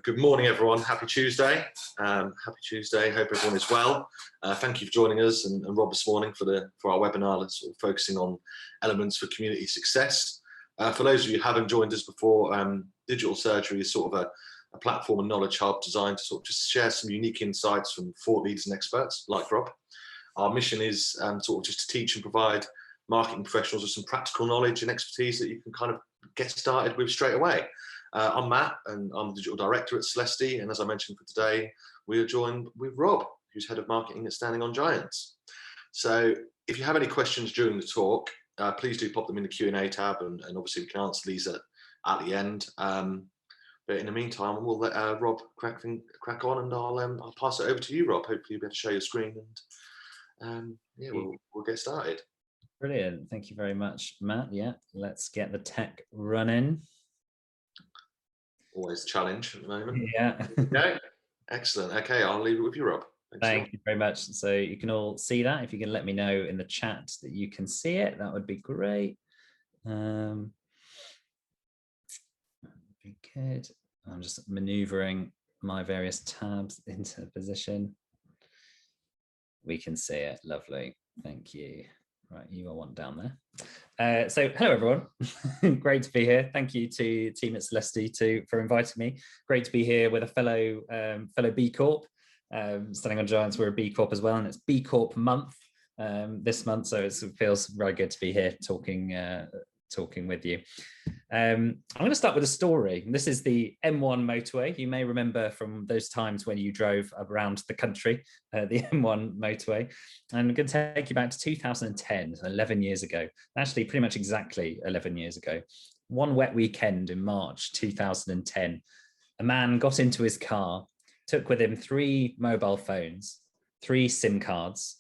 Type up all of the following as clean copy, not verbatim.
Good morning, everyone. Happy Tuesday. Happy Tuesday. Hope everyone is well. Thank you for joining us and Rob this morning for our webinar, sort of focusing on elements for community success. For those of you who haven't joined us before, Digital Surgery is sort of a platform and knowledge hub designed to sort of just share some unique insights from thought leaders and experts like Rob. Our mission is sort of just to teach and provide marketing professionals with some practical knowledge and expertise that you can kind of get started with straight away. I'm Matt, and I'm the Digital Director at Celesti, and as I mentioned for today, we are joined with Rob, who's Head of Marketing at Standing on Giants. So if you have any questions during the talk, please do pop them in the Q&A tab, and obviously we can answer these at the end. But in the meantime, we'll let Rob crack on, and I'll pass it over to you, Rob. Hopefully you'll be able to share your screen, and yeah, we'll get started. Brilliant. Thank you very much, Matt. Yeah, let's get the tech running. Always a challenge at the moment. Yeah. Okay. Excellent. Okay, I'll leave it with you, Rob. Thank you very much. So you can all see that. If you can let me know in the chat that you can see it, that would be great. Be good. I'm just maneuvering my various tabs into position. We can see it. Lovely. Thank you. Right, you are one down there. So hello everyone, great to be here. Thank you to team at Celesti for inviting me. Great to be here with a fellow B Corp. Standing on Giants, we're a B Corp as well, and it's B Corp month this month, so it feels very good to be here talking with you. I'm going to start with a story. This is the M1 motorway. You may remember from those times when you drove around the country, the M1 motorway. And I'm going to take you back to 2010, 11 years ago. Actually, pretty much exactly 11 years ago. One wet weekend in March 2010, a man got into his car, took with him 3 mobile phones, 3 SIM cards,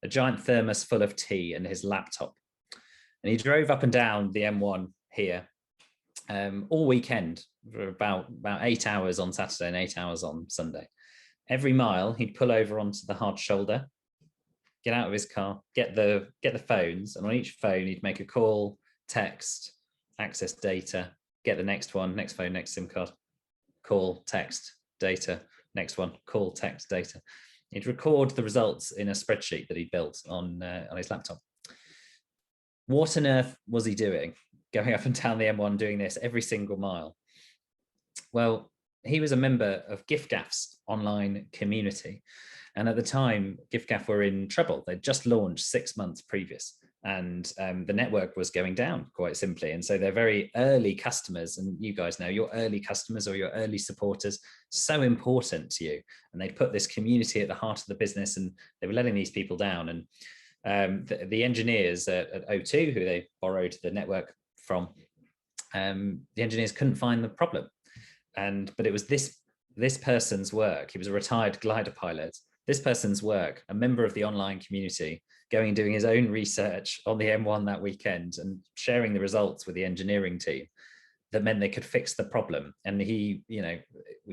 a giant thermos full of tea, and his laptop. And he drove up and down the M1 here all weekend for about 8 hours on Saturday and 8 hours on Sunday. Every mile he'd pull over onto the hard shoulder, get out of his car, get the phones, and on each phone he'd make a call, text, access data, get the next one, next phone, next SIM card, call, text, data, next one, call, text, data. He'd record the results in a spreadsheet that he built on his laptop. What on earth was he doing, going up and down the M1 doing this every single mile? Well, he was a member of giffgaff's online community. And at the time, giffgaff were in trouble. They'd just launched 6 months previous, and the network was going down, quite simply. And so they're very early customers, and you guys know your early customers or your early supporters, so important to you. And they'd put this community at the heart of the business, and they were letting these people down. And the engineers at O2, who they borrowed the network from, the engineers couldn't find the problem. But it was this person's work. He was a retired glider pilot. This person's work, a member of the online community, going and doing his own research on the M1 that weekend and sharing the results with the engineering team, that meant they could fix the problem. And we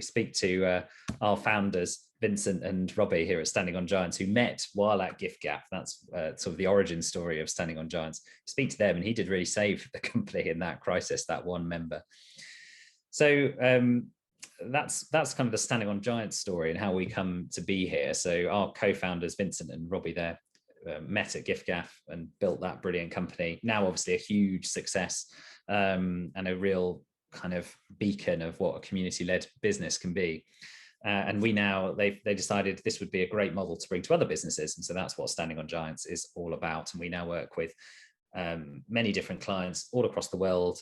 speak to our founders, Vincent and Robbie here at Standing on Giants, who met while at giffgaff. That's sort of the origin story of Standing on Giants. Speak to them, and he did really save the company in that crisis, that one member. So that's kind of the Standing on Giants story and how we come to be here. So our co-founders, Vincent and Robbie there, met at giffgaff and built that brilliant company. Now, obviously, a huge success and a real kind of beacon of what a community-led business can be. And they decided this would be a great model to bring to other businesses. And so that's what Standing on Giants is all about. And we now work with many different clients all across the world,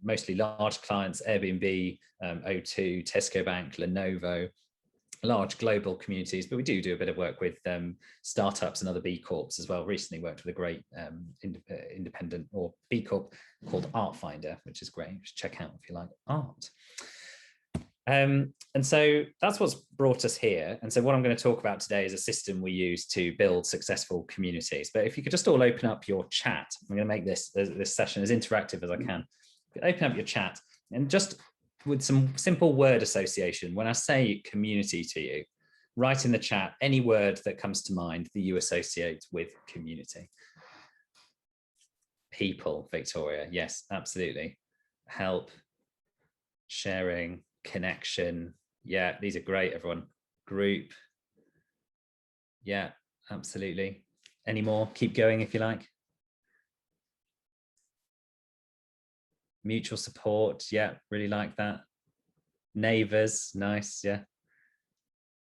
mostly large clients, Airbnb, O2, Tesco Bank, Lenovo, large global communities, but we do a bit of work with startups and other B Corps as well. Recently worked with a great independent or B Corp called Art Finder, which is great. Just check out if you like art. And so that's what's brought us here. And so what I'm going to talk about today is a system we use to build successful communities. But if you could just all open up your chat, I'm going to make this session as interactive as I can. Open up your chat and just with some simple word association. When I say community to you, write in the chat any word that comes to mind that you associate with community. People, Victoria. Yes, absolutely. Help, sharing, connection, Yeah, these are great, everyone. Group. Yeah, absolutely. Any more? Keep going if you like. Mutual support. Yeah, really like that. Neighbors. Nice. Yeah.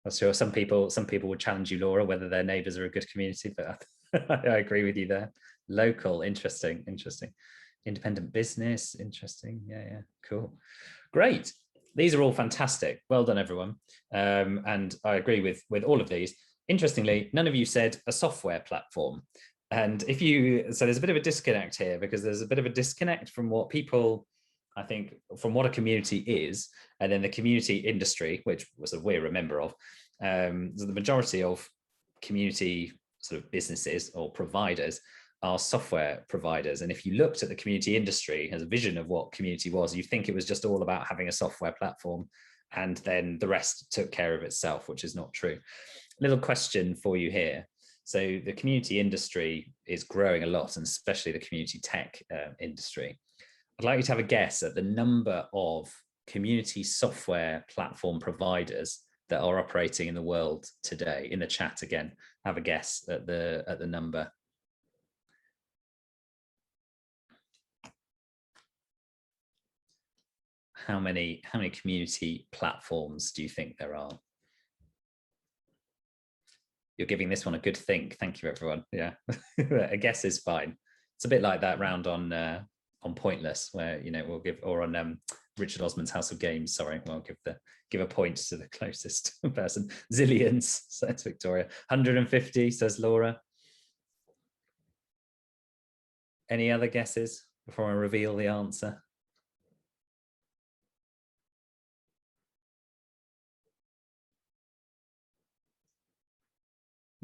I'm sure some people would challenge you, Laura, whether their neighbors are a good community, but I agree with you there. Local. Interesting. Independent business. Interesting. Yeah. Cool. Great. These are all fantastic. Well done, everyone. And I agree with all of these. Interestingly, none of you said a software platform. And so there's a bit of a disconnect here, because there's a bit of a disconnect from what people, I think, from what a community is, and then the community industry, which we're a member of. So the majority of community sort of businesses or providers are software providers. And if you looked at the community industry as a vision of what community was, you think it was just all about having a software platform, and then the rest took care of itself, which is not true. Little question for you here. So the community industry is growing a lot, and especially the community tech industry. I'd like you to have a guess at the number of community software platform providers that are operating in the world today. In the chat again, have a guess at the number. How many community platforms do you think there are? You're giving this one a good think. Thank you, everyone. Yeah, a guess is fine. It's a bit like that round on Pointless, where we'll give, or on Richard Osman's House of Games. Sorry, we'll give a point to the closest person. Zillions, says Victoria. 150, says Laura. Any other guesses before I reveal the answer?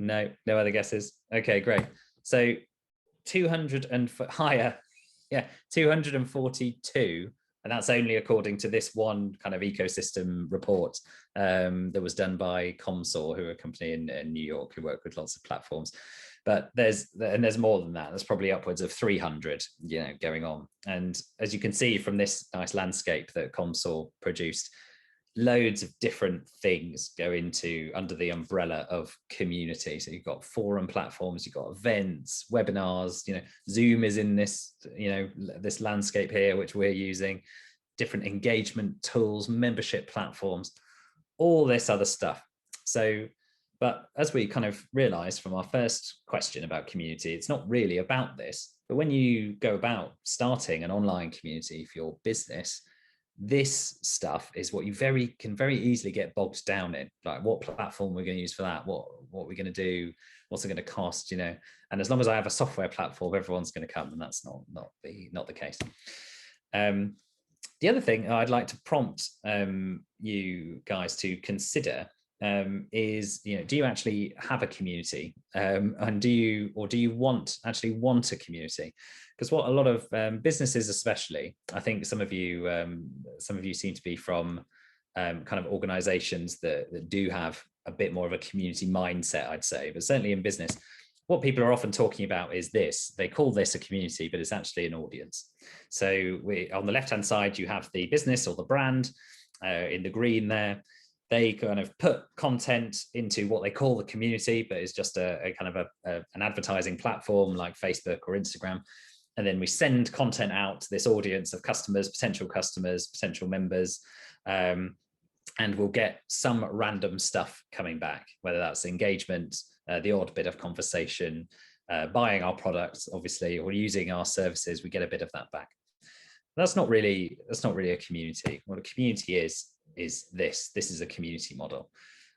No other guesses. Okay, great. So 200 and higher, yeah, 242, and that's only according to this one kind of ecosystem report that was done by Comsor, who are a company in New York who work with lots of platforms. But there's more than that. There's probably upwards of 300, going on. And as you can see from this nice landscape that Comsor produced, loads of different things go into under the umbrella of community. So you've got forum platforms, you've got events, webinars, Zoom is in this, this landscape here, which we're using, different engagement tools, membership platforms, all this other stuff. So, but as we kind of realized from our first question about community, it's not really about this. But when you go about starting an online community for your business, this stuff is what you can very easily get bogged down in, like what platform we're going to use for that, what we're going to do, what's it going to cost, and as long as I have a software platform, everyone's going to come, and that's not the case. The other thing I'd like to prompt you guys to consider is, do you actually have a community, and do you actually want a community? Because what a lot of businesses, especially, I think some of you seem to be from kind of organizations that do have a bit more of a community mindset, I'd say. But certainly in business, what people are often talking about is this. They call this a community, but it's actually an audience. So on the left-hand side, you have the business or the brand in the green there. They kind of put content into what they call the community, but it's just a kind of an advertising platform like Facebook or Instagram. And then we send content out to this audience of customers, potential members, and we'll get some random stuff coming back, whether that's engagement, the odd bit of conversation, buying our products, obviously, or using our services, we get a bit of that back. That's not really a community. What a community is this. This is a community model.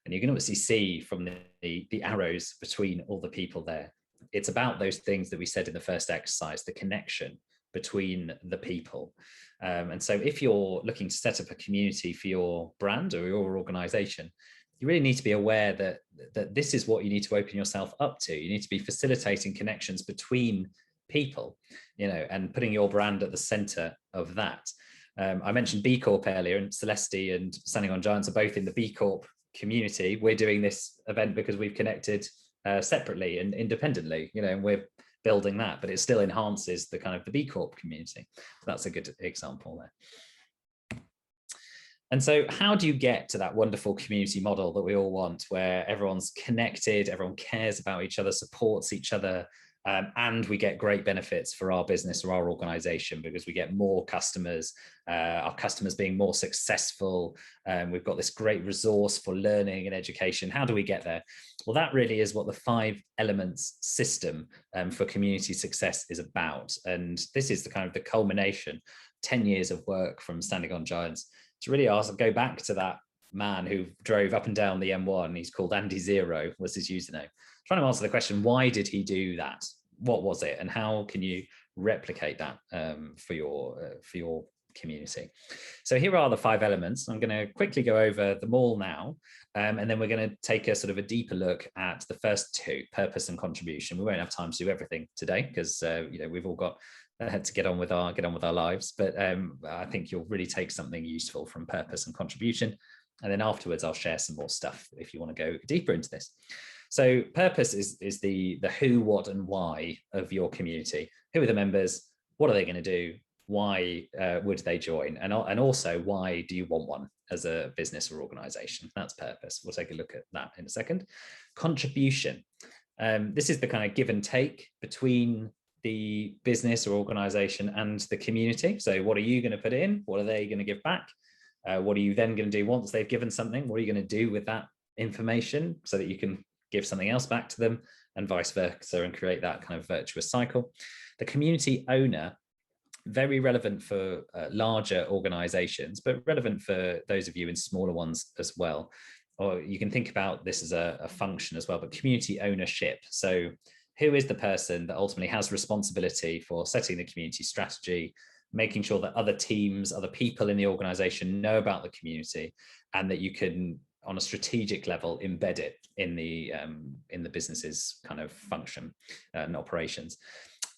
And you can obviously see from the arrows between all the people there. It's about those things that we said in the first exercise, the connection between the people. And so if you're looking to set up a community for your brand or your organization, you really need to be aware that this is what you need to open yourself up to. You need to be facilitating connections between people, and putting your brand at the center of that. I mentioned B Corp earlier, and Celeste and Standing on Giants are both in the B Corp community. We're doing this event because we've connected separately and independently, and we're building that, but it still enhances the kind of the B Corp community. So that's a good example there. And so how do you get to that wonderful community model that we all want, where everyone's connected, everyone cares about each other, supports each other, and we get great benefits for our business or our organization because we get more customers, our customers being more successful. We've got this great resource for learning and education. How do we get there? Well, that really is what the 5 elements system for community success is about. And this is the kind of the culmination, 10 years of work from Standing on Giants to really go back to that man who drove up and down the M1. He's called Andy Zero, was his username. Trying to answer the question, why did he do that? What was it? And how can you replicate that for your community? So here are the 5 elements. I'm going to quickly go over them all now. And then we're going to take a sort of a deeper look at the first 2, purpose and contribution. We won't have time to do everything today because we've all got to get on with our lives. But I think you'll really take something useful from purpose and contribution. And then afterwards, I'll share some more stuff if you want to go deeper into this. So purpose is the who, what, and why of your community. Who are the members? What are they going to do? Why would they join? And also, why do you want one as a business or organization? That's purpose. We'll take a look at that in a second. Contribution. This is the kind of give and take between the business or organization and the community. So what are you going to put in? What are they going to give back? What are you then going to do once they've given something? What are you going to do with that information so that you can give something else back to them, and vice versa, and create that kind of virtuous cycle? The community owner, very relevant for larger organizations, but relevant for those of you in smaller ones as well. Or you can think about this as a function as well, but community ownership. So who is the person that ultimately has responsibility for setting the community strategy, making sure that other teams, other people in the organization know about the community, and that you can, on a strategic level, embed it in the business's kind of function and operations.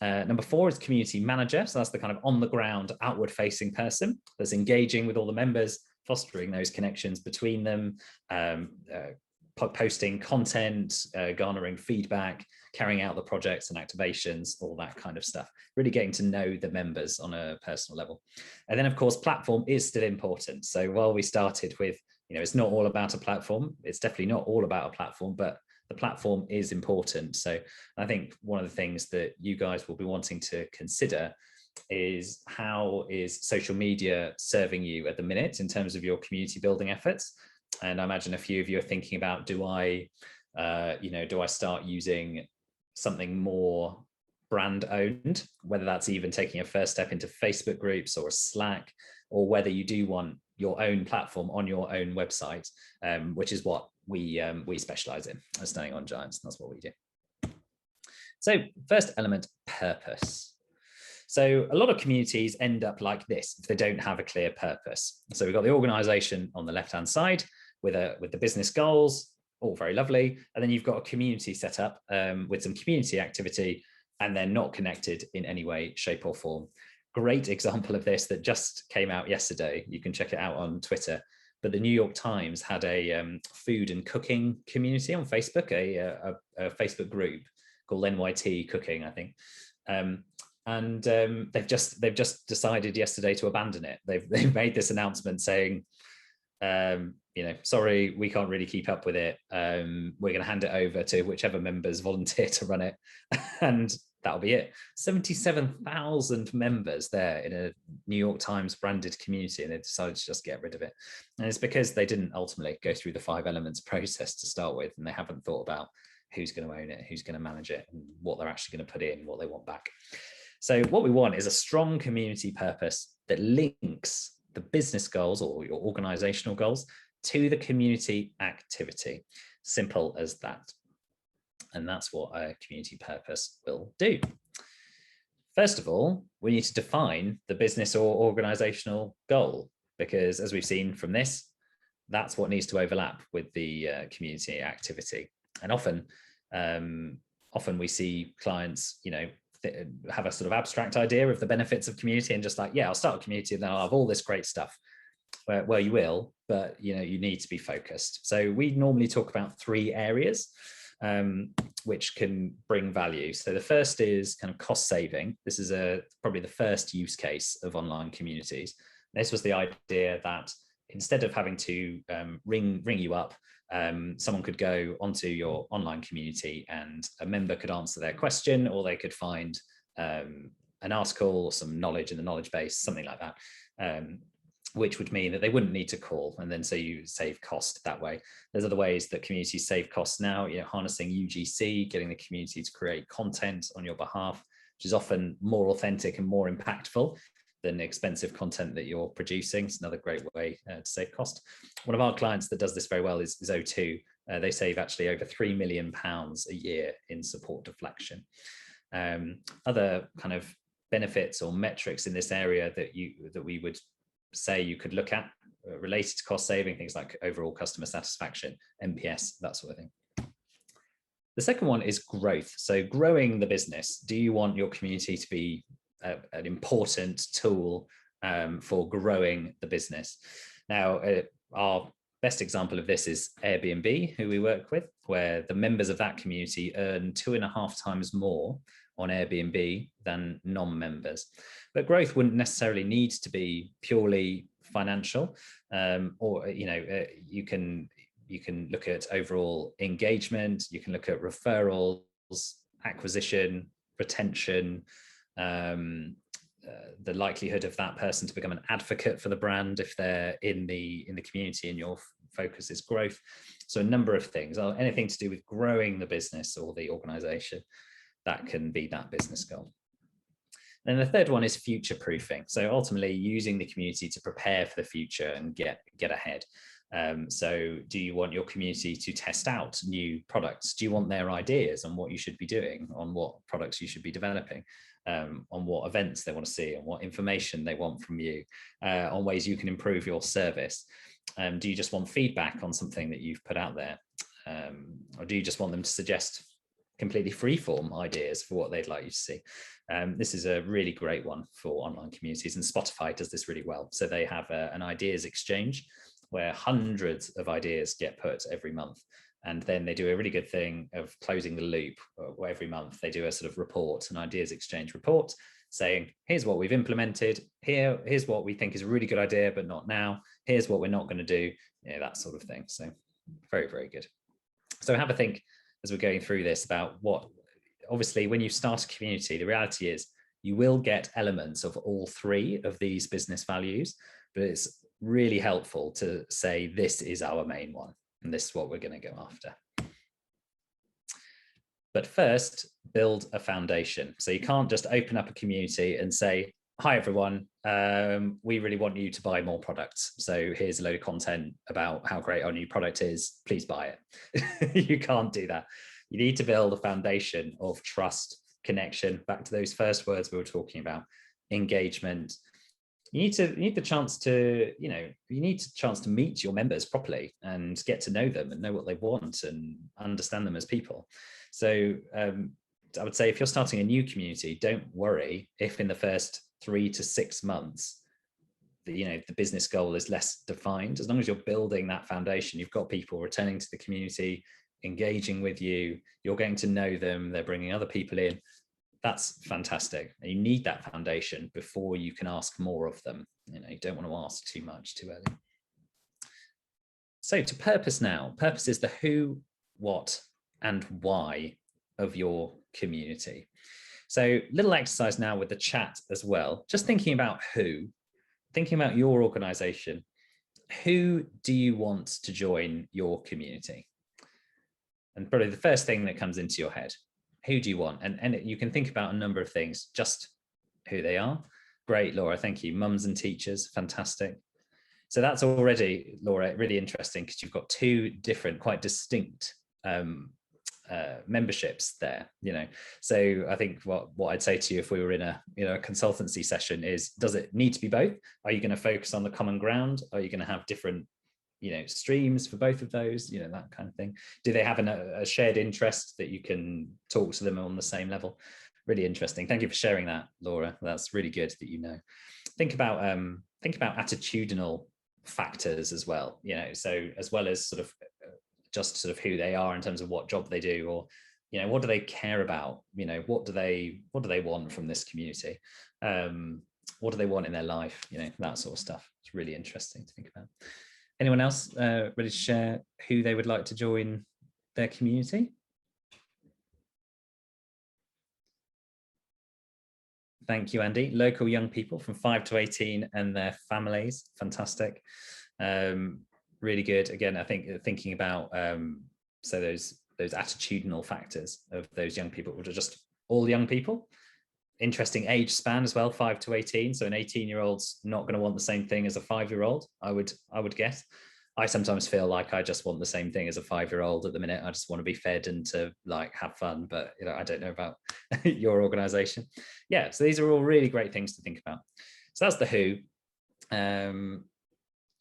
Number 4 is community manager. So that's the kind of on the ground, outward facing person that's engaging with all the members, fostering those connections between them, posting content, garnering feedback, carrying out the projects and activations, all that kind of stuff, really getting to know the members on a personal level. And then of course, platform is still important. So while we started with, it's not all about a platform, it's definitely not all about a platform, but the platform is important. So I think one of the things that you guys will be wanting to consider is, how is social media serving you at the minute in terms of your community building efforts? And I imagine a few of you are thinking about, do I start using something more brand owned, whether that's even taking a first step into Facebook groups or Slack, or whether you do want your own platform on your own website, which is what we specialize in as Standing on Giants. That's what we do. So first element, purpose. So a lot of communities end up like this if they don't have a clear purpose. So we've got the organization on the left-hand side with the business goals, all very lovely. And then you've got a community set up with some community activity, and they're not connected in any way, shape or form. Great example of this that just came out yesterday. You can check it out on Twitter. But the New York Times had a food and cooking community on Facebook, a Facebook group called NYT Cooking, I think. And they've just decided yesterday to abandon it. They've made this announcement saying, sorry, we can't really keep up with it. We're going to hand it over to whichever members volunteer to run it, and that'll be it. 77,000 members there in a New York Times branded community, and they decided to just get rid of it. And it's because they didn't ultimately go through the 5 elements process to start with, and they haven't thought about who's going to own it, who's going to manage it, and what they're actually going to put in, what they want back. So what we want is a strong community purpose that links the business goals or your organizational goals to the community activity. Simple as that. And that's what a community purpose will do. First of all, we need to define the business or organizational goal, because as we've seen from this, that's what needs to overlap with the community activity. And often we see clients, have a sort of abstract idea of the benefits of community and just like, yeah, I'll start a community and then I'll have all this great stuff. Well, you will, but you need to be focused. So we normally talk about 3 areas which can bring value. So the first is kind of cost saving. This is probably the first use case of online communities. This was the idea that instead of having to ring you up, someone could go onto your online community and a member could answer their question, or they could find an article or some knowledge in the knowledge base, something like that, which would mean that they wouldn't need to call. And then so you save cost that way. There's other ways that communities save costs now, harnessing UGC, getting the community to create content on your behalf, which is often more authentic and more impactful than expensive content that you're producing. It's another great way to save cost. One of our clients that does this very well is O2. They save actually over £3 million a year in support deflection. Other kind of benefits or metrics in this area that we would say you could look at related to cost saving, things like overall customer satisfaction, NPS, that sort of thing. The second one is growth. So growing the business. Do you want your community to be an important tool for growing the business? Now, our best example of this is Airbnb, who we work with, where the members of that community earn 2.5 times more on Airbnb than non-members. But growth wouldn't necessarily need to be purely financial, or you can look at overall engagement, you can look at referrals, acquisition, retention, the likelihood of that person to become an advocate for the brand if they're in the community and your focus is growth. So a number of things, anything to do with growing the business or the organization, that can be that business goal. And the third one is future proofing. So ultimately using the community to prepare for the future and get ahead. So do you want your community to test out new products? Do you want their ideas on what you should be doing, on what products you should be developing, on what events they want to see, on what information they want from you, on ways you can improve your service? Do you just want feedback on something that you've put out there? Or do you just want them to suggest completely free-form ideas for what they'd like you to see? This is a really great one for online communities, and Spotify does this really well. So they have an ideas exchange where hundreds of ideas get put every month. And then they do a really good thing of closing the loop, where every month they do a sort of report, an ideas exchange report, saying, here's what we've implemented, here's what we think is a really good idea, but not now, here's what we're not going to do, that sort of thing. So very, very good. So have a think as we're going through this about what, obviously when you start a community, the reality is you will get elements of all three of these business values, but it's really helpful to say, this is our main one, and this is what we're going to go after. But first, build a foundation. So you can't just open up a community and say, hi, everyone, we really want you to buy more products. So here's a load of content about how great our new product is. Please buy it. You can't do that. You need to build a foundation of trust, connection, back to those first words we were talking about, engagement. You need the chance to, to meet your members properly and get to know them and know what they want and understand them as people. So I would say if you're starting a new community, don't worry if in the first 3 to 6 months, the business goal is less defined. As long as you're building that foundation, you've got people returning to the community, engaging with you, you're getting to know them, they're bringing other people in. That's fantastic. You need that foundation before you can ask more of them. You don't want to ask too much too early. So to purpose now. Purpose is the who, what, and why of your community. So little exercise now with the chat as well. Just thinking about who, thinking about your organization. Who do you want to join your community? And probably the first thing that comes into your head. Who do you want? And you can think about a number of things, just who they are. Great, Laura, thank you. Mums and teachers, fantastic. So that's already, Laura, really interesting because you've got two different, quite distinct memberships there. So I think what I'd say to you if we were in a consultancy session is, does it need to be both? Are you going to focus on the common ground? Are you going to have different streams for both of those, that kind of thing? Do they have a shared interest that you can talk to them on the same level? Really interesting. Thank you for sharing that, Laura. That's really good that you know. Think about attitudinal factors as well, so as well as just who they are in terms of what job they do, or what do they care about, what do they want from this community, what do they want in their life, that sort of stuff. It's really interesting to think about. Anyone else ready to share who they would like to join their community? Thank you, Andy. Local young people from 5 to 18 and their families. Fantastic. Really good. Again, I think thinking about so those attitudinal factors of those young people, which are just all young people. Interesting age span as well, 5 to 18. So an 18-year-old's not going to want the same thing as a 5-year-old, I would guess. I sometimes feel like I just want the same thing as a 5-year-old at the minute. I just want to be fed and to like have fun, but I don't know about your organization. Yeah, so these are all really great things to think about. So that's the who.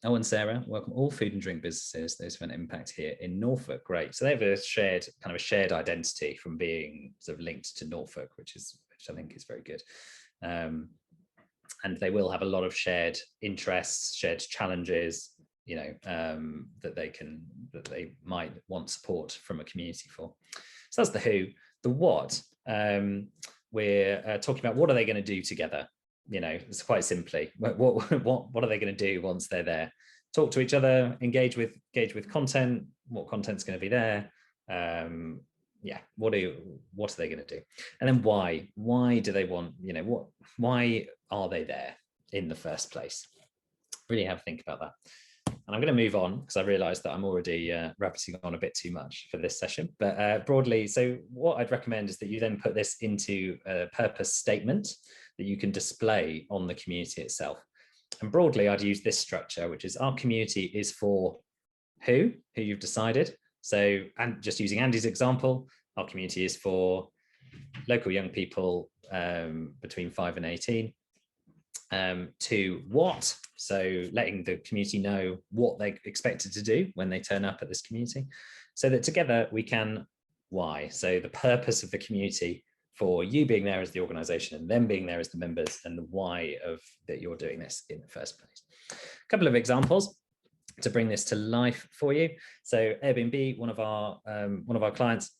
Oh, and Sarah, welcome all food and drink businesses. Those have an impact here in Norfolk. Great. So they have a shared identity from being sort of linked to Norfolk, which I think is very good. And they will have a lot of shared interests, shared challenges, that they might want support from a community for. So that's the who. The what, we're talking about what are they going to do together? It's quite simply, what are they going to do once they're there? Talk to each other, engage with content. What content's going to be there? What are they going to do? And then why? Why do they want? Why are they there in the first place? Really have to think about that. And I'm going to move on because I realized that I'm already rabbiting on a bit too much for this session. But broadly, so what I'd recommend is that you then put this into a purpose statement that you can display on the community itself. And broadly, I'd use this structure, which is our community is for who you've decided. So, and just using Andy's example, our community is for local young people between 5 and 18. To what, so letting the community know what they expected to do when they turn up at this community, so that together we can why. So the purpose of the community for you being there as the organization and them being there as the members, and the why of that you're doing this in the first place. A couple of examples to bring this to life for you. So Airbnb, one of our clients,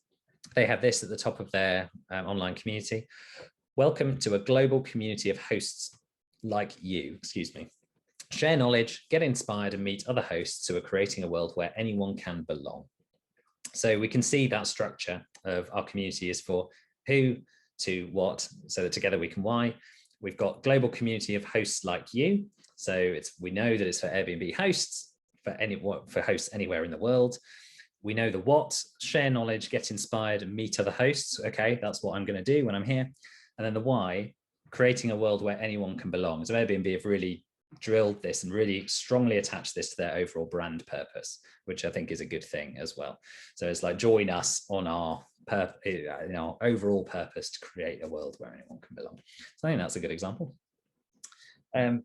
they have this at the top of their online community. Welcome to a global community of hosts like you, share knowledge, get inspired, and meet other hosts who are creating a world where anyone can belong. So we can see that structure of our community is for who to what, so that together we can why. We've got global community of hosts like you. So we know that it's for Airbnb hosts, for hosts anywhere in the world. We know the what, share knowledge, get inspired, and meet other hosts. Okay, that's what I'm going to do when I'm here. And then the why, creating a world where anyone can belong. So Airbnb have really drilled this and really strongly attached this to their overall brand purpose, which I think is a good thing as well. So it's like join us on our overall purpose to create a world where anyone can belong. So I think that's a good example.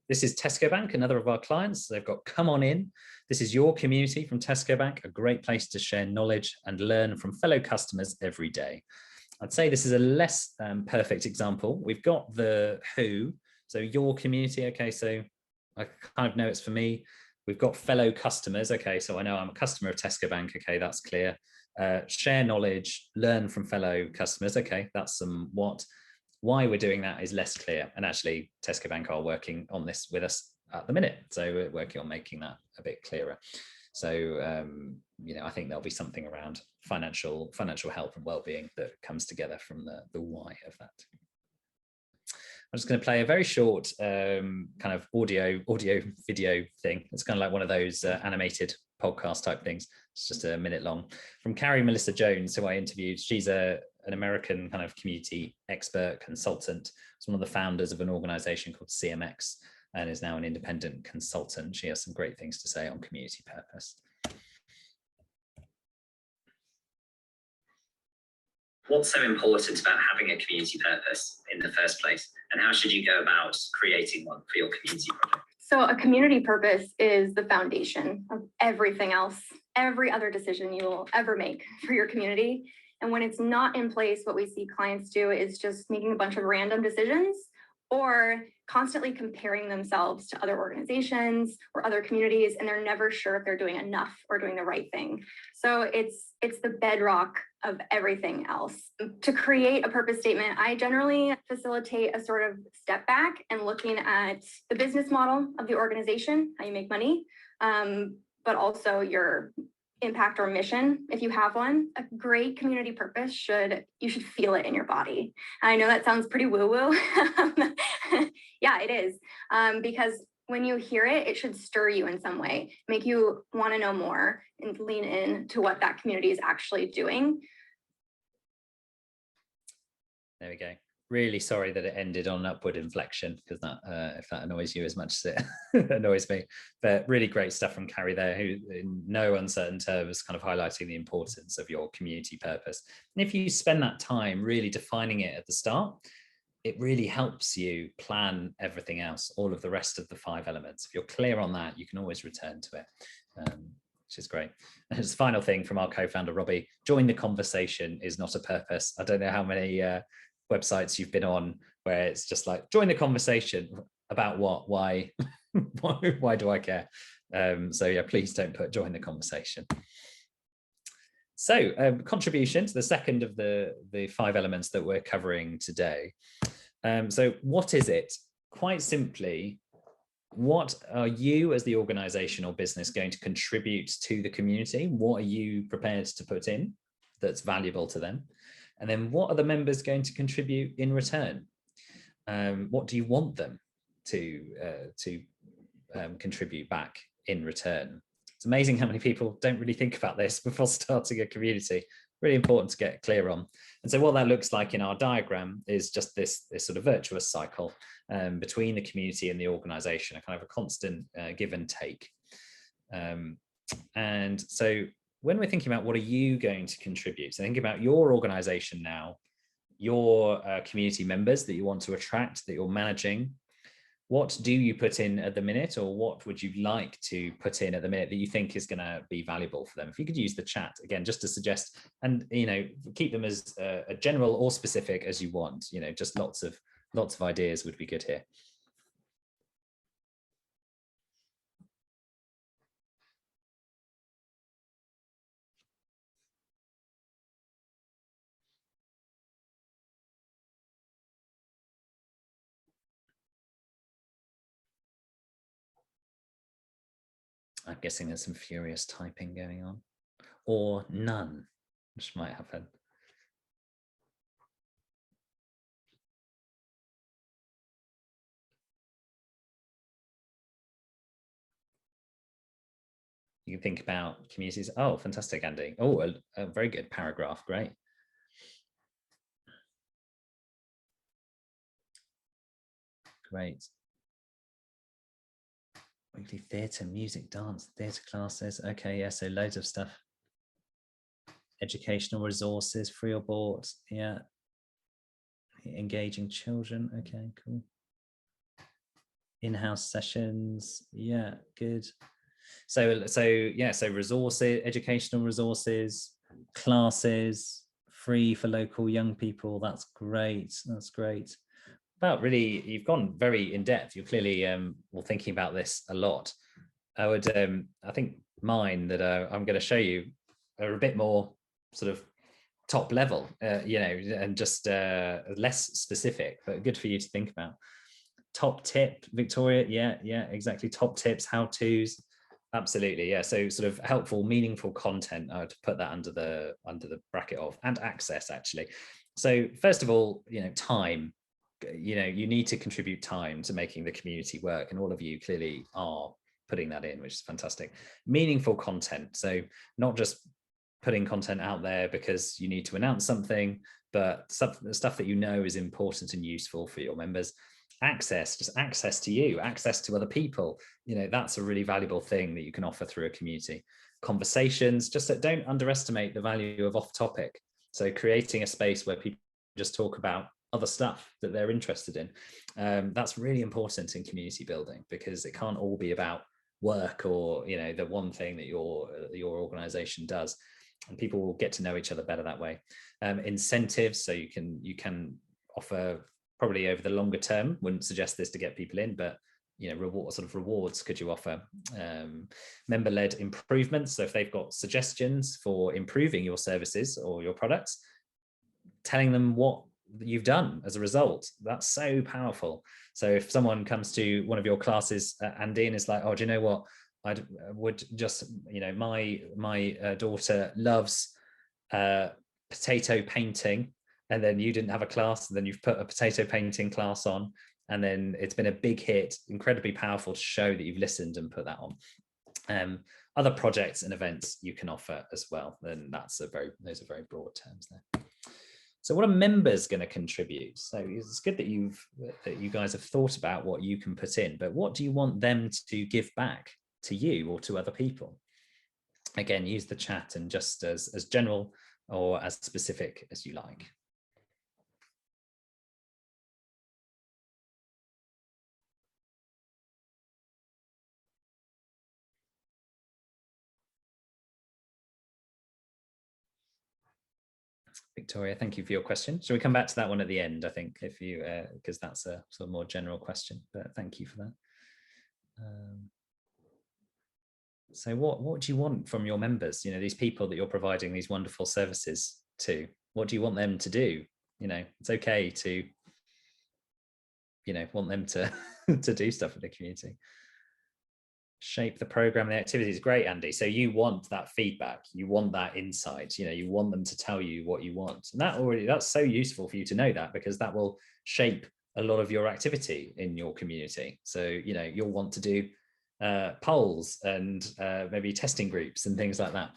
This is Tesco Bank, another of our clients. They've got come on in. This is your community from Tesco Bank, a great place to share knowledge and learn from fellow customers every day. I'd say this is a less perfect example. We've got the who, so your community. Okay, so I kind of know it's for me. We've got fellow customers. Okay, so I know I'm a customer of Tesco Bank. Okay, that's clear. Share knowledge, learn from fellow customers. Okay, that's some what. Why we're doing that is less clear. And actually, Tesco Bank are working on this with us at the minute. So we're working on making that a bit clearer. So, I think there'll be something around financial health and well-being that comes together from the why of that. I'm just going to play a very short kind of audio video thing. It's kind of like one of those animated podcast type things. It's just a minute long, from Carrie Melissa Jones, who I interviewed. She's an American kind of community expert consultant. She's one of the founders of an organization called CMX and is now an independent consultant. She has some great things to say on community purpose. What's so important about having a community purpose in the first place? And how should you go about creating one for your community project? So a community purpose is the foundation of everything else, every other decision you will ever make for your community. And when it's not in place, what we see clients do is just making a bunch of random decisions or constantly comparing themselves to other organizations or other communities, and they're never sure if they're doing enough or doing the right thing. So it's the bedrock of everything else. To create a purpose statement, I generally facilitate a sort of step back and looking at the business model of the organization, how you make money, but also your impact or mission, if you have one. A great community purpose you should feel it in your body. And I know that sounds pretty woo-woo. Yeah, it is. Because when you hear it, it should stir you in some way, make you want to know more and lean in to what that community is actually doing. There we go. Really sorry that it ended on an upward inflection, because that if that annoys you as much as it annoys me. But really great stuff from Carrie there, who in no uncertain terms kind of highlighting the importance of your community purpose. And if you spend that time really defining it at the start, it really helps you plan everything else, all of the rest of the 5 elements. If you're clear on that, you can always return to it, which is great. And as the final thing from our co-founder, Robbie, join the conversation is not a purpose. I don't know how many websites you've been on where it's just like, join the conversation about what, why, why do I care? So yeah, please don't put join the conversation. So contribution to the second of the 5 elements that we're covering today. So what is it? Quite simply, what are you as the organization or business going to contribute to the community? What are you prepared to put in that's valuable to them? And then what are the members going to contribute in return? What do you want them to contribute back in return? It's amazing how many people don't really think about this before starting a community. Really important to get clear on. And so what that looks like in our diagram is just this sort of virtuous cycle between the community and the organization, a kind of a constant give and take. And so when we're thinking about what are you going to contribute, so think about your organization now, your community members that you want to attract, that you're managing. What do you put in at the minute, or what would you like to put in at the minute that you think is going to be valuable for them? If you could use the chat again, just to suggest, and keep them as a general or specific as you want. Just lots of ideas would be good here. I'm guessing there's some furious typing going on, or none, which might happen. You can think about communities. Oh, fantastic, Andy. Oh, a very good paragraph. Great. Great. Weekly theatre, music, dance, theatre classes. Okay, yeah, so loads of stuff. Educational resources, free or bought. Yeah. Engaging children. Okay, cool. In-house sessions. Yeah, good. So resources, educational resources, classes, free for local young people. That's great. That's great. About really, you've gone very in depth. You're clearly thinking about this a lot. I think mine that I'm going to show you are a bit more sort of top level, and just less specific, but good for you to think about. Top tip, Victoria. Yeah, exactly. Top tips, how-tos. Absolutely, yeah. So sort of helpful, meaningful content. I would put that under the bracket of, and access actually. So first of all, time. You need to contribute time to making the community work, and all of you clearly are putting that in, which is fantastic. Meaningful content. So not just putting content out there because you need to announce something, but stuff that is important and useful for your members. Access, just access to you, access to other people. That's a really valuable thing that you can offer through a community. Conversations, just that don't underestimate the value of off topic. So creating a space where people just talk about other stuff that they're interested in. That's really important in community building, because it can't all be about work or the one thing that your organization does, and people will get to know each other better that way. Incentives, so you can offer probably over the longer term, wouldn't suggest this to get people in, but what sort of rewards could you offer? Member-led improvements. So if they've got suggestions for improving your services or your products, telling them what you've done as a result, that's so powerful. So if someone comes to one of your classes, Andy, and is like, oh, do you know what? I would just, my daughter loves potato painting, and then you didn't have a class, and then you've put a potato painting class on, and then it's been a big hit, incredibly powerful to show that you've listened and put that on. Other projects and events you can offer as well, and those are very broad terms there. So what are members going to contribute? So it's good that you guys have thought about what you can put in, but what do you want them to give back to you or to other people? Again, use the chat, and just as general or as specific as you like. Victoria, thank you for your question. Shall we come back to that one at the end, I think, if you, because that's a sort of more general question, but thank you for that. So what do you want from your members? These people that you're providing these wonderful services to, what do you want them to do? It's okay to, want them to, to do stuff in the community. Shape the program and the activities. Great, Andy. So you want that feedback, you want that insight, you want them to tell you what you want. And that's so useful for you to know that, because that will shape a lot of your activity in your community. So, you'll want to do polls and maybe testing groups and things like that.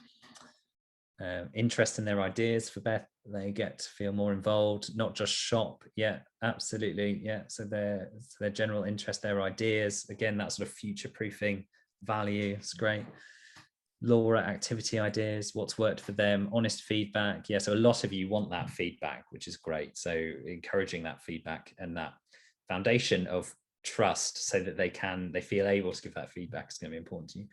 Interest in their ideas for Beth, they get to feel more involved, not just shop. Yeah, absolutely. Yeah, so their general interest, their ideas, again, that sort of future-proofing value. It's great. Laura, activity ideas, what's worked for them, honest feedback. Yeah, so a lot of you want that feedback, which is great. So encouraging that feedback and that foundation of trust, so that they feel able to give that feedback, is going to be important to you.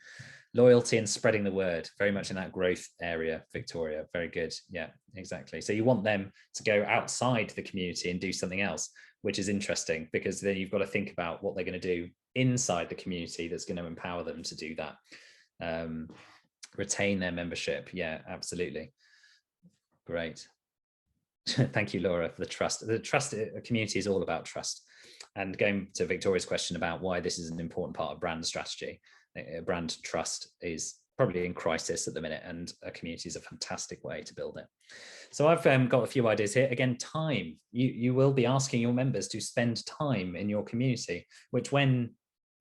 Loyalty and spreading the word, very much in that growth area, Victoria. Very good. Yeah, exactly. So you want them to go outside the community and do something else, which is interesting, because then you've got to think about what they're going to do inside the community that's going to empower them to do that. Retain their membership. Yeah, absolutely. Great. Thank you, Laura, for the trust. The trust community is all about trust. And going to Victoria's question about why this is an important part of brand strategy, brand trust is probably in crisis at the minute, and a community is a fantastic way to build it. So I've got a few ideas here. Again, time. You will be asking your members to spend time in your community, which, when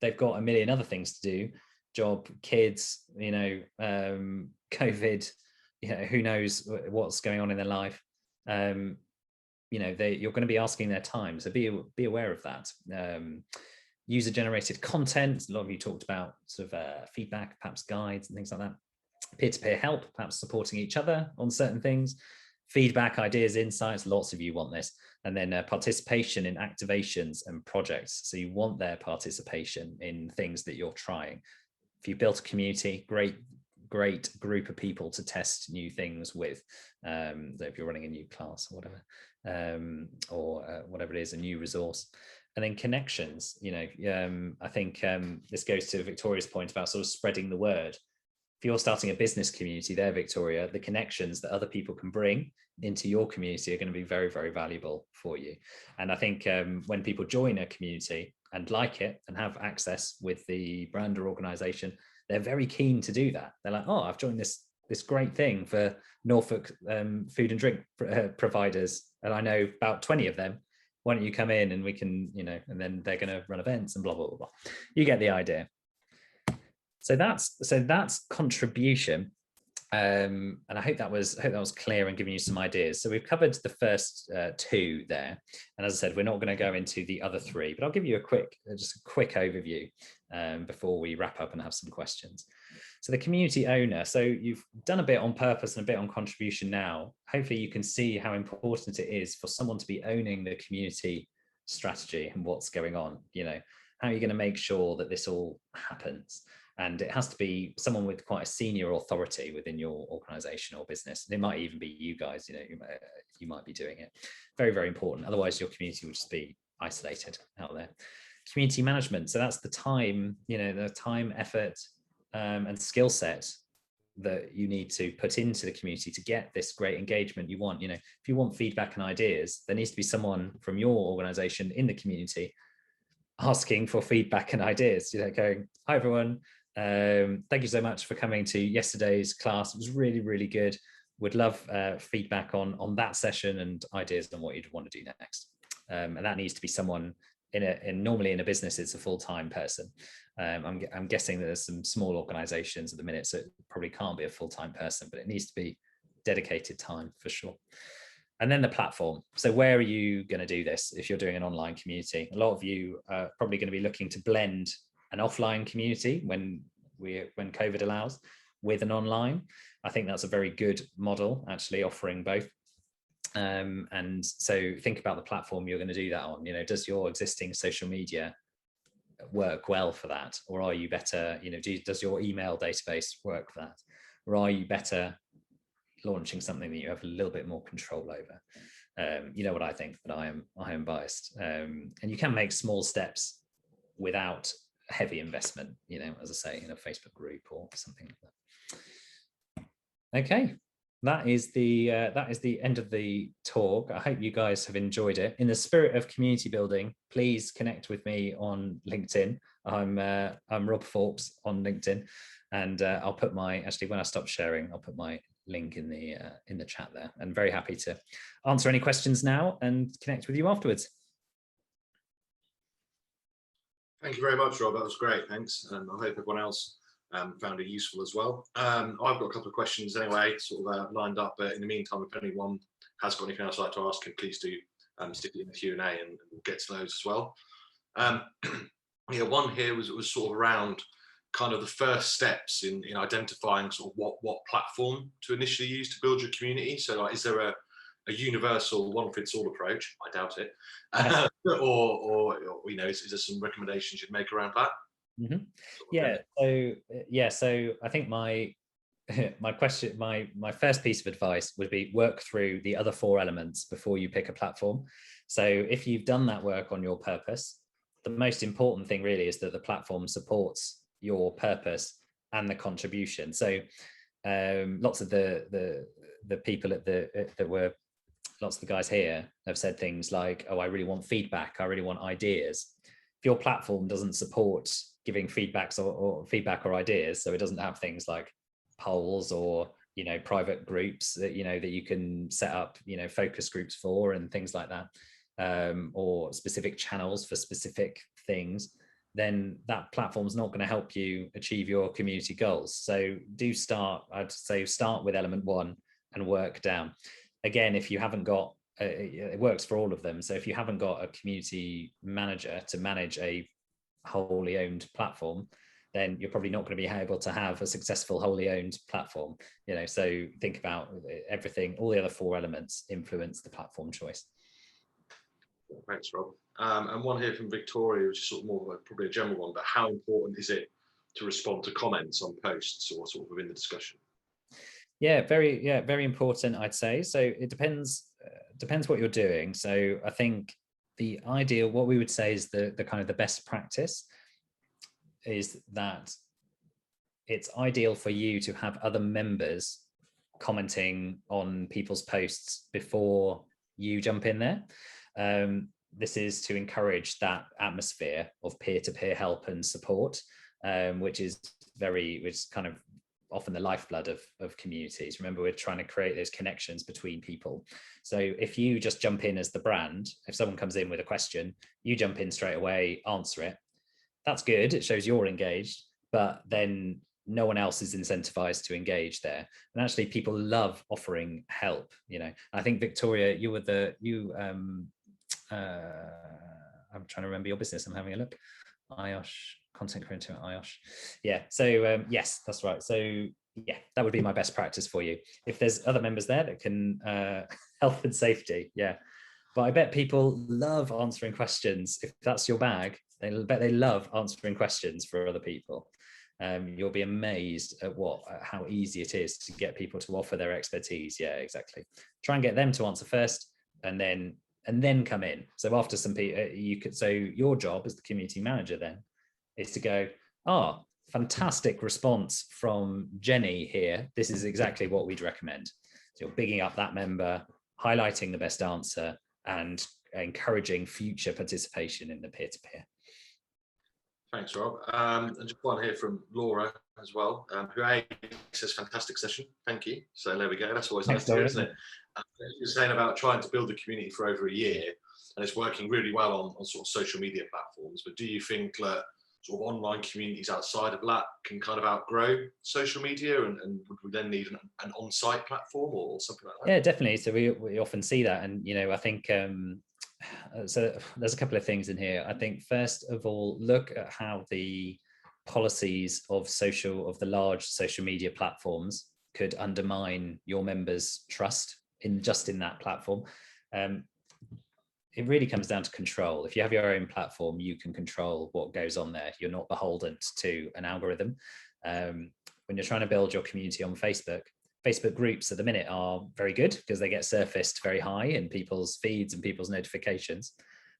they've got a million other things to do, job, kids, COVID, who knows what's going on in their life, you're going to be asking their time. So be aware of that. User-generated content. A lot of you talked about sort of feedback, perhaps guides and things like that. Peer-to-peer help, perhaps supporting each other on certain things. Feedback, ideas, insights. Lots of you want this. And then participation in activations and projects. So you want their participation in things that you're trying. If you've built a community, great group of people to test new things with. So if you're running a new class or whatever, whatever it is, a new resource. And then connections, I think this goes to Victoria's point about sort of spreading the word. If you're starting a business community there, Victoria, the connections that other people can bring into your community are going to be very, very valuable for you. And I think when people join a community and like it and have access with the brand or organization, they're very keen to do that. They're like, oh, I've joined this great thing for Norfolk food and drink providers, and I know about 20 of them. Why don't you come in and we can, and then they're going to run events and blah, blah, blah, blah. You get the idea. So that's contribution. And I hope that was clear and giving you some ideas. So we've covered the first two there. And as I said, we're not going to go into the other three, but I'll give you just a quick overview before we wrap up and have some questions. So the community owner. So you've done a bit on purpose and a bit on contribution now. Hopefully you can see how important it is for someone to be owning the community strategy and what's going on. How are you going to make sure that this all happens? And it has to be someone with quite a senior authority within your organization or business. And it might even be you guys, you might be doing it. Very, very important. Otherwise, your community will just be isolated out there. Community management, so that's the time, the time, effort, and skill set that you need to put into the community to get this great engagement you want. If you want feedback and ideas, there needs to be someone from your organization in the community asking for feedback and ideas, going, hi everyone, thank you so much for coming to yesterday's class. It was really, really good. Would love feedback on that session and ideas on what you'd want to do next. And that needs to be someone normally in a business, it's a full-time person. I'm guessing that there's some small organizations at the minute, so it probably can't be a full-time person, but it needs to be dedicated time for sure. And then the platform. So where are you going to do this if you're doing an online community? A lot of you are probably going to be looking to blend an offline community when COVID allows with an online. I think that's a very good model, actually, offering both. And so think about the platform you're going to do that on. Does your existing social media work well for that? Or are you better, does your email database work for that? Or are you better launching something that you have a little bit more control over? You know what I think, but I am biased. And you can make small steps without heavy investment, as I say, in a Facebook group or something like that. Okay. That is the end of the talk. I hope you guys have enjoyed it. In the spirit of community building, please connect with me on LinkedIn. I'm Rob Fawkes on LinkedIn, and I'll put when I stop sharing, I'll put my link in the chat there. And very happy to answer any questions now and connect with you afterwards. Thank you very much, Rob. That was great. Thanks. I hope everyone else found it useful as well. I've got a couple of questions anyway, sort of lined up, but in the meantime, if anyone has got anything else I'd like to ask him, please do stick it in the Q&A and we'll get to those as well. One here was sort of around kind of the first steps in identifying sort of what platform to initially use to build your community. So like, is there a universal one-fits-all approach? I doubt it. or is there some recommendations you'd make around that? Mm-hmm. So I think my first piece of advice would be work through the other 4 elements before you pick a platform. So if you've done that work on your purpose, the most important thing really is that the platform supports your purpose and the contribution. So lots of the people lots of the guys here have said things like, oh, I really want feedback, I really want ideas. If your platform doesn't support giving feedback or ideas, so it doesn't have things like polls or private groups that that you can set up focus groups for and things like that, or specific channels for specific things, then that platform's not going to help you achieve your community goals. So I'd say start with element 1 and work down. Again, if you haven't got it works for all of them. So if you haven't got a community manager to manage a wholly owned platform, then you're probably not going to be able to have a successful wholly owned platform. So think about everything, all the other 4 elements influence the platform choice. Thanks, Rob. And one here from Victoria, which is sort of more of probably a general one, but how important is it to respond to comments on posts or sort of within the discussion? Very important, I'd say. So it depends what you're doing. So I think the ideal, what we would say is the kind of the best practice is that it's ideal for you to have other members commenting on people's posts before you jump in there. This is to encourage that atmosphere of peer-to-peer help and support, which is kind of often the lifeblood of communities. Remember, we're trying to create those connections between people. So if you just jump in as the brand, if someone comes in with a question, you jump in straight away, answer it. That's good. It shows you're engaged, but then no one else is incentivized to engage there. And actually people love offering help. I think Victoria, I'm trying to remember your business. I'm having a look. IOSH, content creator at IOSH. Yeah. So yes, that's right. So yeah, that would be my best practice for you. If there's other members there that can health and safety. Yeah. But I bet people love answering questions. If that's your bag, they love answering questions for other people. You'll be amazed at how easy it is to get people to offer their expertise. Yeah, exactly. Try and get them to answer first, and then and then come in. So after some people, so your job as the community manager then is to go, oh, fantastic response from Jenny here. This is exactly what we'd recommend. So you're bigging up that member, highlighting the best answer, and encouraging future participation in the peer-to-peer. Thanks, Rob. And just one here from Laura as well, who says fantastic session. Thank you. So there we go. That's always nice to hear, isn't it? You're saying about trying to build a community for over a year, and it's working really well on sort of social media platforms. But do you think that sort of online communities outside of that can kind of outgrow social media, and would we then need an on-site platform or something like that? Yeah, definitely. So we often see that, and I think so there's a couple of things in here. I think first of all, look at how the policies of the large social media platforms could undermine your members' trust in that platform. It really comes down to control. If you have your own platform, you can control what goes on there. You're not beholden to an algorithm. When you're trying to build your community on Facebook groups at the minute are very good because they get surfaced very high in people's feeds and people's notifications.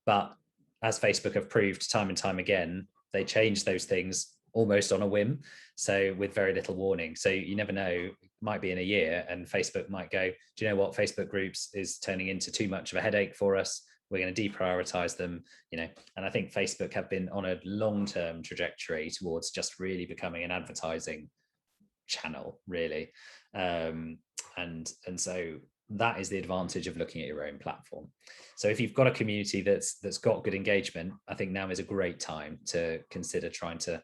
But as Facebook have proved time and time again, they change those things almost on a whim. So with very little warning. So you never know, it might be in a year and Facebook might go, do you know what, Facebook groups is turning into too much of a headache for us. We're going to deprioritize them, and I think Facebook have been on a long-term trajectory towards just really becoming an advertising channel, really. And so that is the advantage of looking at your own platform. So if you've got a community that's got good engagement, I think now is a great time to consider trying to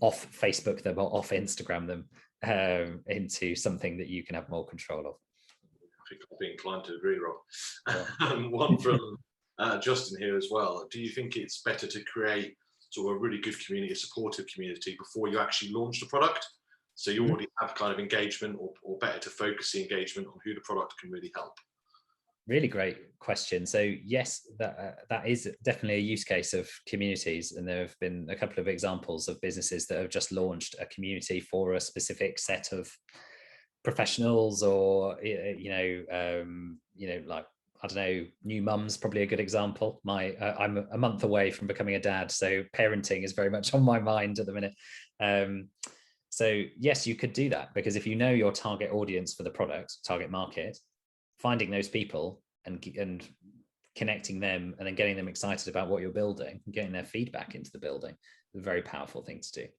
off Facebook them or off Instagram them into something that you can have more control of. I think I'll be inclined to agree, Rob. Yeah. One from Justin here as well. Do you think it's better to create sort of a really good community, a supportive community, before you actually launch the product? So you already have kind of engagement, or better to focus the engagement on who the product can really help? Really great question. So yes, that is definitely a use case of communities, and there have been a couple of examples of businesses that have just launched a community for a specific set of professionals, or like, I don't know, new mums, probably a good example. I'm a month away from becoming a dad, so parenting is very much on my mind at the minute. So yes, you could do that, because if you know your target audience for the product, target market, finding those people and connecting them and then getting them excited about what you're building and getting their feedback into the building is a very powerful thing to do.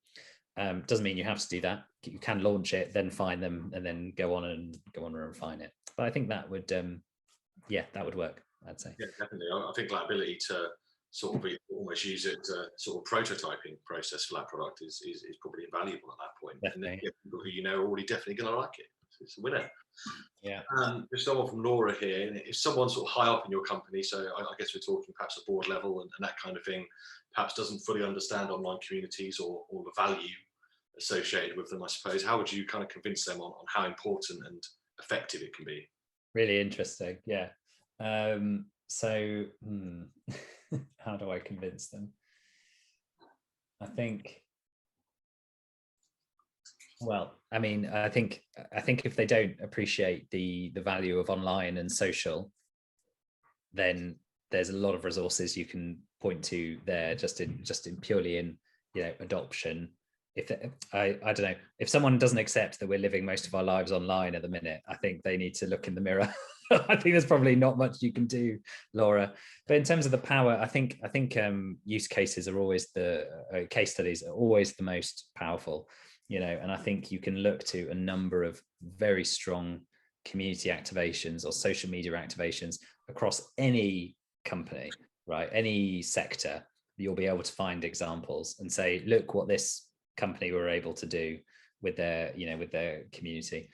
Doesn't mean you have to do that. You can launch it, then find them, and then go on and refine it. But I think that would, that would work, I'd say. Yeah, definitely. I think that ability to sort of almost use it to sort of prototyping process for that product is probably invaluable at that point. Definitely. And then people who are already definitely going to like it. It's a winner. Yeah. There's someone from Laura here. If someone's sort of high up in your company, so I guess we're talking perhaps a board level and that kind of thing, perhaps doesn't fully understand online communities or the value associated with them, I suppose, how would you kind of convince them on how important and effective it can be? Really interesting. Yeah. So how do I convince them? I think, well, I mean, I think if they don't appreciate the value of online and social, then there's a lot of resources you can point to there, just in purely in adoption. If I don't know, if someone doesn't accept that we're living most of our lives online at the minute, I think they need to look in the mirror. I think there's probably not much you can do, Laura. But in terms of the power, I think use cases are always case studies are always the most powerful, and I think you can look to a number of very strong community activations or social media activations across any company, right? Any sector, you'll be able to find examples and say, look what this company were able to do with their community.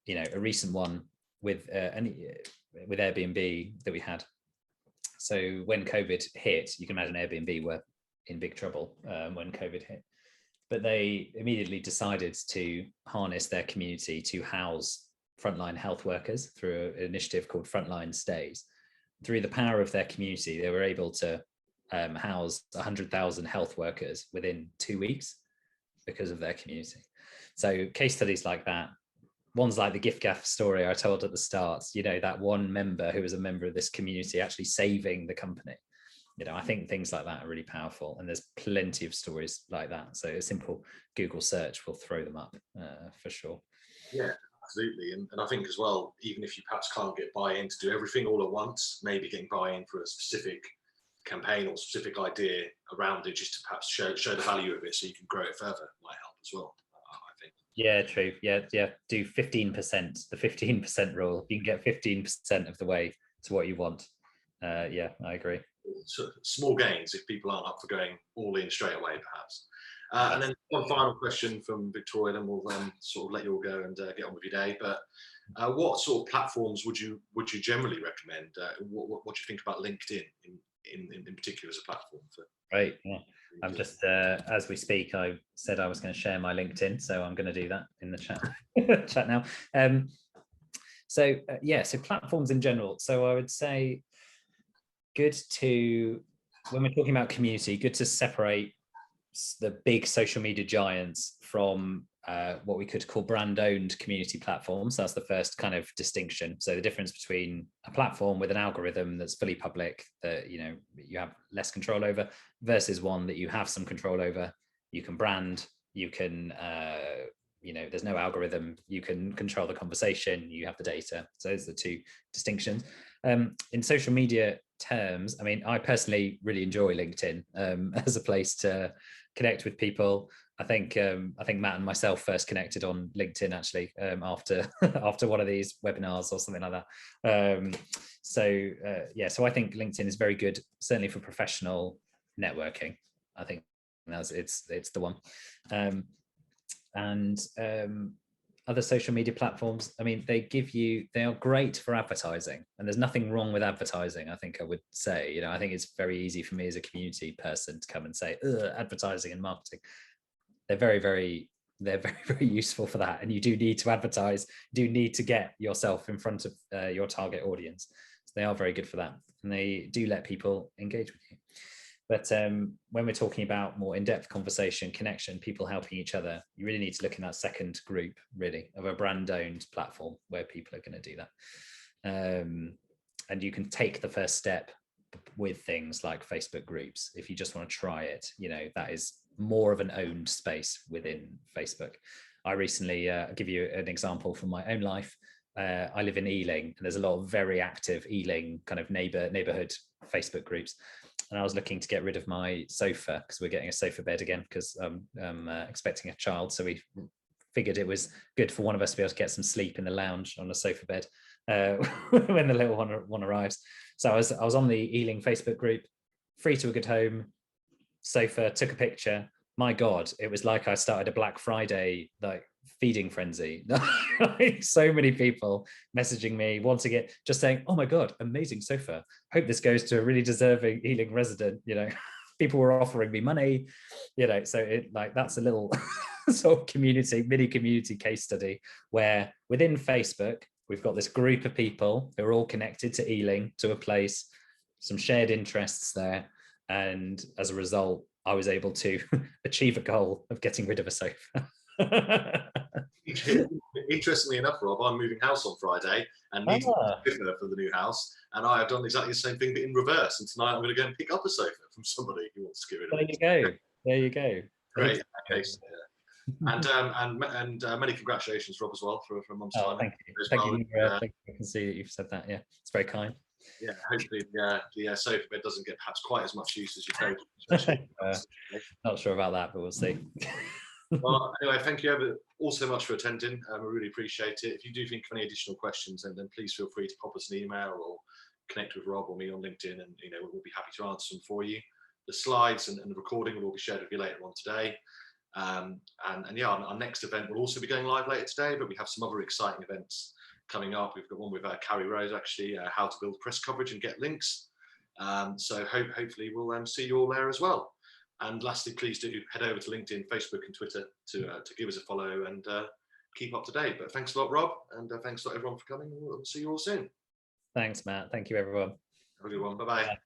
A recent one with Airbnb that we had. So when COVID hit, you can imagine Airbnb were in big trouble when COVID hit, but they immediately decided to harness their community to house frontline health workers through an initiative called Frontline Stays. Through the power of their community, they were able to house 100,000 health workers within 2 weeks because of their community. So case studies like that ones like the gift gaff story I told at the start, you know, that one member who was a member of this community actually saving the company. You know, I think things like that are really powerful, and there's plenty of stories like that. So a simple Google search will throw them up for sure. Yeah, absolutely. And I think as well, even if you perhaps can't get buy-in to do everything all at once, maybe getting buy-in for a specific campaign or specific idea around it, just to perhaps show the value of it so you can grow it further, might help as well, I think. Yeah, true. Yeah. Do 15%, the 15% rule. You can get 15% of the way to what you want. Yeah, I agree. So small gains if people aren't up for going all in straight away, perhaps. And then one final question from Victoria, then we'll sort of let you all go and get on with your day. But what sort of platforms would you generally recommend? What do you think about LinkedIn in particular as a platform for? Right. Yeah. I'm just as we speak, I said I was going to share my LinkedIn, so I'm going to do that in the chat now. So platforms in general. So I would say good to, when we're talking about community, good to separate the big social media giants from what we could call brand-owned community platforms. That's the first kind of distinction. So the difference between a platform with an algorithm that's fully public, that you know you have less control over, versus one that you have some control over. You can brand, you can you know, there's no algorithm, you can control the conversation, you have the data. So those are the two distinctions. In social media terms, I mean, I personally really enjoy LinkedIn as a place to connect with people. I think Matt and myself first connected on LinkedIn actually after one of these webinars or something like that. So I think LinkedIn is very good, certainly for professional networking. I think it's the one. Other social media platforms, I mean, they are great for advertising, and there's nothing wrong with advertising. I think I would say, you know, I think it's very easy for me as a community person to come and say, advertising and marketing. They're very useful for that. And you do need to advertise, do need to get yourself in front of your target audience. So they are very good for that. And they do let people engage with you. But when we're talking about more in-depth conversation, connection, people helping each other, you really need to look in that second group, really, of a brand-owned platform where people are going to do that. And you can take the first step with things like Facebook groups. If you just want to try it, you know, that is more of an owned space within Facebook. I recently, I'll give you an example from my own life. I live in Ealing, and there's a lot of very active Ealing kind of neighborhood Facebook groups. And I was looking to get rid of my sofa because we're getting a sofa bed again because I'm expecting a child. So we figured it was good for one of us to be able to get some sleep in the lounge on a sofa bed when the little one arrives. So I was on the Ealing Facebook group, free to a good home, sofa, took a picture. My God, it was like I started a Black Friday like feeding frenzy. Like, so many people messaging me, wanting it, just saying, "Oh my God, amazing sofa. Hope this goes to a really deserving Ealing resident." You know, people were offering me money. You know, so it like that's a little sort of mini community case study where within Facebook we've got this group of people who are all connected to Ealing, to a place, some shared interests there, and as a result, I was able to achieve a goal of getting rid of a sofa. Interestingly enough, Rob, I'm moving house on Friday and needing a sofa for the new house, and I have done exactly the same thing but in reverse. And tonight I'm going to go and pick up a sofa from somebody who wants to get rid of it. There you go. Great. Okay. And many congratulations, Rob, as well for Mum's time. Thank you. Thank you. I can see that you've said that. Yeah, it's very kind. Yeah, hopefully the sofa bed doesn't get perhaps quite as much use as you hope. Not sure about that, but we'll see. Well, anyway, thank you all so much for attending. I really appreciate it. If you do think of any additional questions, then please feel free to pop us an email or connect with Rob or me on LinkedIn, and you know we'll be happy to answer them for you. The slides and the recording will all be shared with you later on today. And yeah, our next event will also be going live later today, but we have some other exciting events coming up. We've got one with Carrie Rose, actually, how to build press coverage and get links. So hopefully we'll see you all there as well. And lastly, please do head over to LinkedIn, Facebook and Twitter to give us a follow and keep up to date. But thanks a lot, Rob, and thanks a lot everyone for coming. We'll see you all soon. Thanks, Matt. Thank you, everyone. Have a good one. Bye-bye.